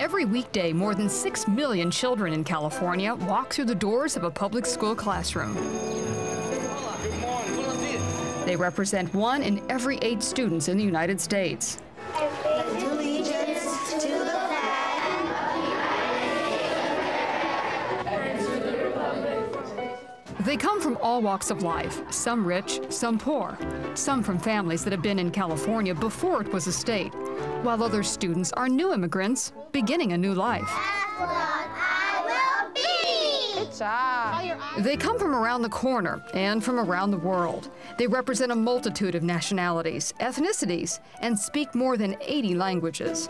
Every weekday, more than 6 million children in California walk through the doors of a public school classroom. They represent 1 in every 8 students in the United States. They come from all walks of life, some rich, some poor, some from families that have been in California before it was a state, while other students are new immigrants beginning a new life. That's what I will be! Good job. They come from around the corner and from around the world. They represent a multitude of nationalities, ethnicities, and speak more than 80 languages.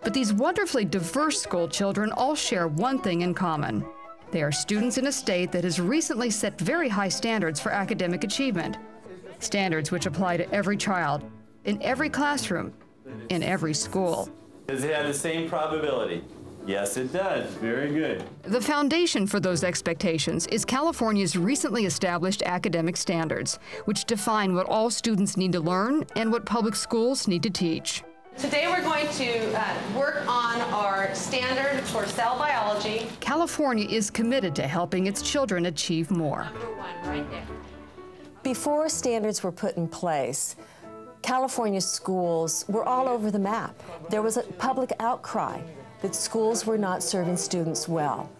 But these wonderfully diverse school children all share one thing in common. They are students in a state that has recently set very high standards for academic achievement, standards which apply to every child, in every classroom, in every school. Does it have the same probability? Yes, it does. Very good. The foundation for those expectations is California's recently established academic standards, which define what all students need to learn and what public schools need to teach. Today we're going to work on our standard for cell biology. California is committed to helping its children achieve more. Right there. Before standards were put in place, California schools were all over the map. There was a public outcry that schools were not serving students well.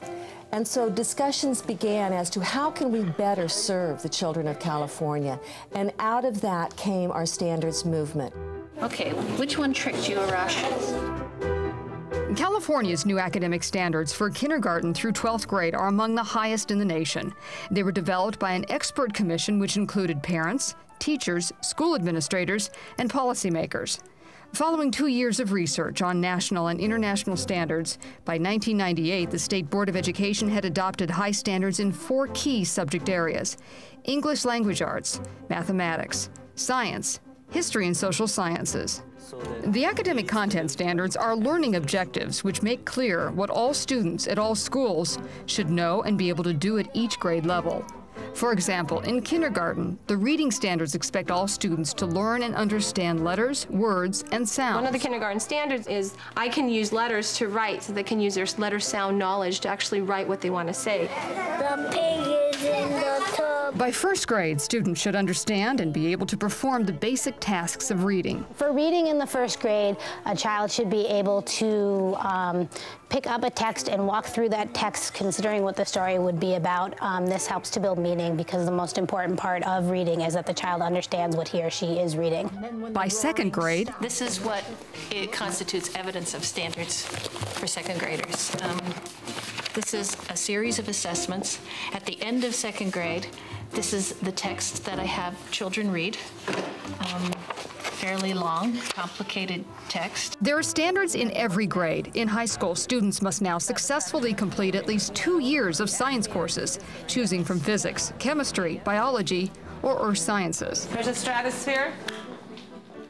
And so discussions began as to how can we better serve the children of California. And out of that came our standards movement. Okay, which one tricked you, Arash? California's new academic standards for kindergarten through 12th grade are among the highest in the nation. They were developed by an expert commission which included parents, teachers, school administrators, and policymakers. Following 2 years of research on national and international standards, by 1998, the State Board of Education had adopted high standards in 4 key subject areas: English language arts, mathematics, science, history and social sciences. The academic content standards are learning objectives which make clear what all students at all schools should know and be able to do at each grade level. For example, in kindergarten, the reading standards expect all students to learn and understand letters, words, and sounds. One of the kindergarten standards is I can use letters to write, so they can use their letter sound knowledge to actually write what they want to say. The pig is in the tub. By first grade, students should understand and be able to perform the basic tasks of reading. For reading in the first grade, a child should be able to pick up a text and walk through that text considering what the story would be about. This helps to build meaning because the most important part of reading is that the child understands what he or she is reading. By second grade, This is what it constitutes evidence of standards for second graders. This is a series of assessments. At the end of second grade, this is the text that I have children read. Fairly long, complicated text. there are standards in every grade. In high school, students must now successfully complete at least 2 years of science courses, choosing from physics, chemistry, biology, or earth sciences. There's a stratosphere.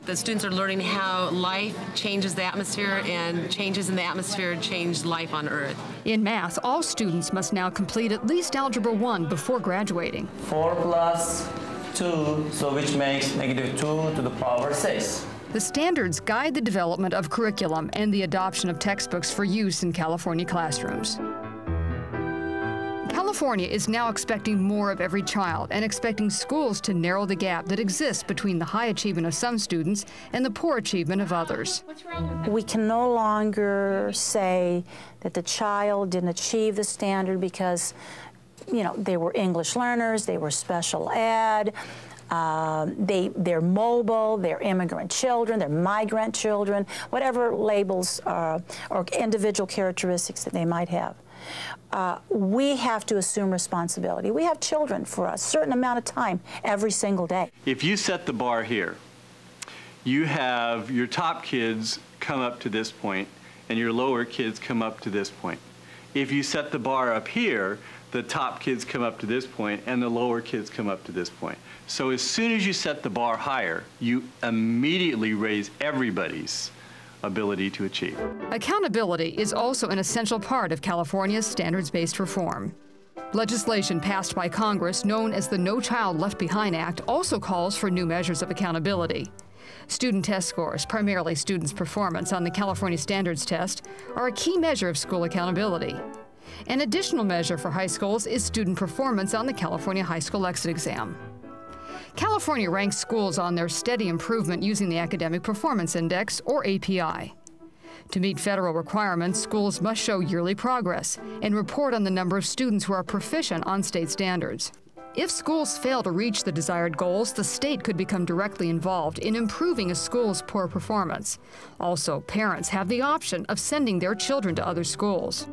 The students are learning how life changes the atmosphere, and changes in the atmosphere change life on Earth. In math, all students must now complete at least Algebra 1 before graduating. 4 plus 2, so which makes -2 to the power 6. The standards guide the development of curriculum and the adoption of textbooks for use in California classrooms. California is now expecting more of every child and expecting schools to narrow the gap that exists between the high achievement of some students and the poor achievement of others. We can no longer say that the child didn't achieve the standard because, you know, they were English learners, they were special ed, they're mobile, they're immigrant children, they're migrant children, whatever labels or individual characteristics that they might have. We have to assume responsibility. We have children for a certain amount of time every single day. If you set the bar here, you have your top kids come up to this point and your lower kids come up to this point. If you set the bar up here, the top kids come up to this point and the lower kids come up to this point. So as soon as you set the bar higher, you immediately raise everybody's ability to achieve. Accountability is also an essential part of California's standards-based reform. Legislation passed by Congress known as the No Child Left Behind Act also calls for new measures of accountability. Student test scores, primarily students' performance on the California Standards Test, are a key measure of school accountability. An additional measure for high schools is student performance on the California High School Exit Exam. California ranks schools on their steady improvement using the Academic Performance Index, or API. To meet federal requirements, schools must show yearly progress and report on the number of students who are proficient on state standards. If schools fail to reach the desired goals, the state could become directly involved in improving a school's poor performance. Also, parents have the option of sending their children to other schools.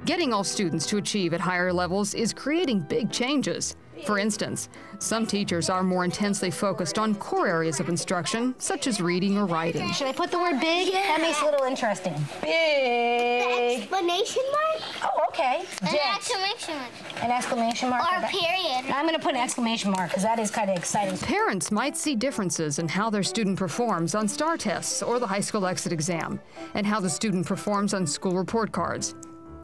Getting all students to achieve at higher levels is creating big changes. For instance, some teachers are more intensely focused on core areas of instruction, such as reading or writing. Should I put the word big? Yeah. That makes it a little interesting. Big. The exclamation mark? Oh, okay. An exclamation mark. An exclamation mark? Or a period. I'm going to put an exclamation mark because that is kind of exciting. Parents might see differences in how their student performs on STAR tests or the high school exit exam, and how the student performs on school report cards.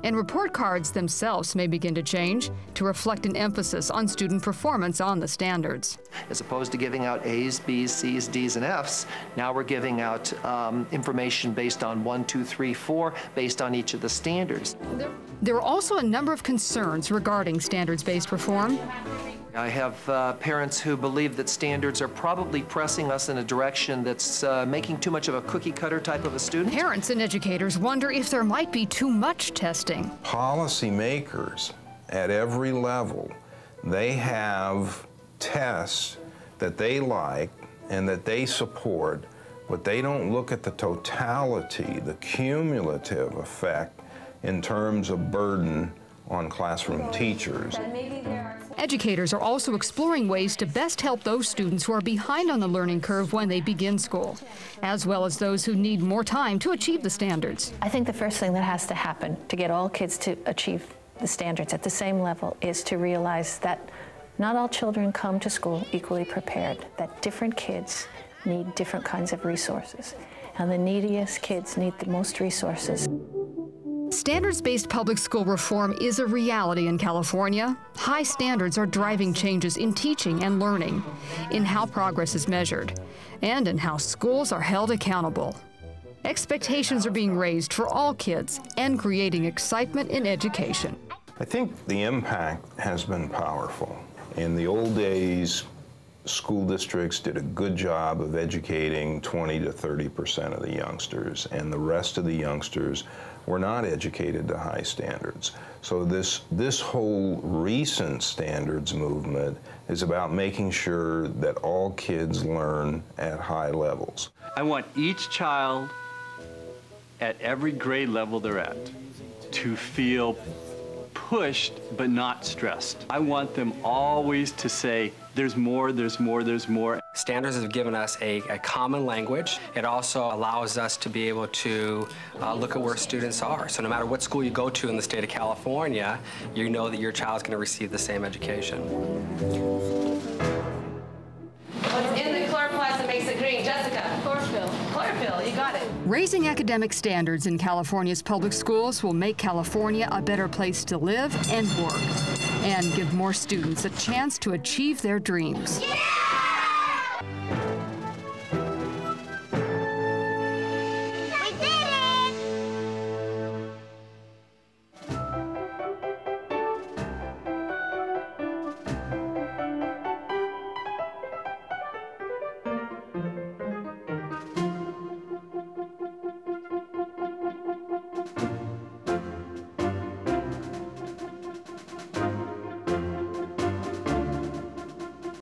And report cards themselves may begin to change to reflect an emphasis on student performance on the standards. As opposed to giving out A's, B's, C's, D's, and F's, now we're giving out information based on 1, 2, 3, 4, based on each of the standards. There are also a number of concerns regarding standards-based reform. I have parents who believe that standards are probably pressing us in a direction that's making too much of a cookie-cutter type of a student. Parents and educators wonder if there might be too much testing. Policymakers at every level, they have tests that they like and that they support, but they don't look at the totality, the cumulative effect in terms of burden on classroom teachers. Educators are also exploring ways to best help those students who are behind on the learning curve when they begin school, as well as those who need more time to achieve the standards. I think the first thing that has to happen to get all kids to achieve the standards at the same level is to realize that not all children come to school equally prepared, that different kids need different kinds of resources, and the neediest kids need the most resources. Standards-based public school reform is a reality in California. High standards are driving changes in teaching and learning, in how progress is measured, and in how schools are held accountable. Expectations are being raised for all kids and creating excitement in education. I think the impact has been powerful. In the old days, school districts did a good job of educating 20 to 30% of the youngsters, and the rest of the youngsters were not educated to high standards. So this whole recent standards movement is about making sure that all kids learn at high levels. I want each child at every grade level they're at to feel pushed but not stressed. I want them always to say, there's more, there's more, there's more. Standards have given us a common language. It also allows us to be able to look at where students are. So no matter what school you go to in the state of California, you know that your child's going to receive the same education. What's in the chloroplast that makes it green? Jessica? Chlorophyll. Chlorophyll, you got it. Raising academic standards in California's public schools will make California a better place to live and work, and give more students a chance to achieve their dreams. Yeah!